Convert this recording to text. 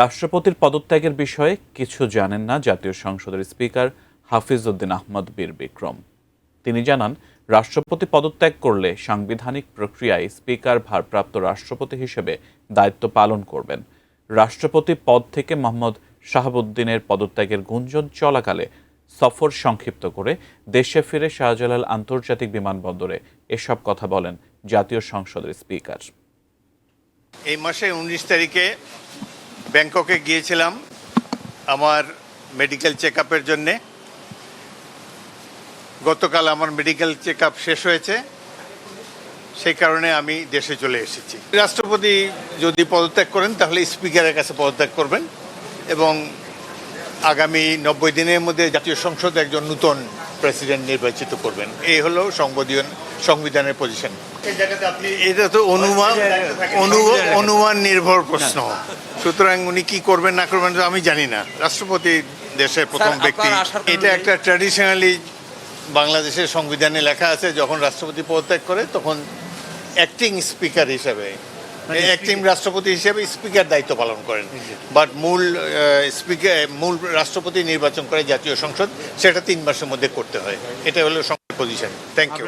রাষ্ট্রপতির পদত্যাগের বিষয়ে কিছু জানেন না জাতীয় সংসদের স্পিকার হাফিজ উদ্দিন আহমদ বীর বিক্রম। তিনি জানান, রাষ্ট্রপতি পদত্যাগ করলে সাংবিধানিক প্রক্রিয়ায় স্পিকার ভারপ্রাপ্ত রাষ্ট্রপতি হিসেবে দায়িত্ব পালন করবেন। রাষ্ট্রপতি পদ থেকে মোহাম্মদ শাহাবুদ্দিনের পদত্যাগের গুঞ্জন চলাকালে সফর সংক্ষিপ্ত করে দেশে ফিরে শাহজালাল আন্তর্জাতিক বিমানবন্দরে এসব কথা বলেন জাতীয় সংসদের স্পিকার। এই মাসে 19 তারিখে ব্যাংককে গিয়েছিলাম আমার মেডিকেল চেক আপের জন্যে। গতকাল আমার মেডিকেল চেক আপ শেষ হয়েছে, সেই কারণে আমি দেশে চলে এসেছি। রাষ্ট্রপতি যদি পদত্যাগ করেন তাহলে স্পিকারের কাছে পদত্যাগ করবেন এবং আগামী 90 দিনের মধ্যে জাতীয় সংসদ একজন নতুন প্রেসিডেন্ট নির্বাচিত করবেন। এই হলো সংবিধানের পজিশন। এটা তো অনুমান নির্ভর প্রশ্ন, সুতরাং উনি কি করবেন না করবেন আমি জানি না। রাষ্ট্রপতি দেশের প্রথম ব্যক্তি, এটা একটা ট্র্যাডিশনালি বাংলাদেশের সংবিধানে লেখা আছে, যখন রাষ্ট্রপতি পদত্যাগ করে তখন অ্যাক্টিং স্পিকার হিসেবে অ্যাক্টিং রাষ্ট্রপতি হিসেবে স্পিকার দায়িত্ব পালন করেন, বাট মূল রাষ্ট্রপতি নির্বাচন করে জাতীয় সংসদ, সেটা 3 মাসের মধ্যে করতে হয়। এটা হলো সংসদ পজিশন। Thank you.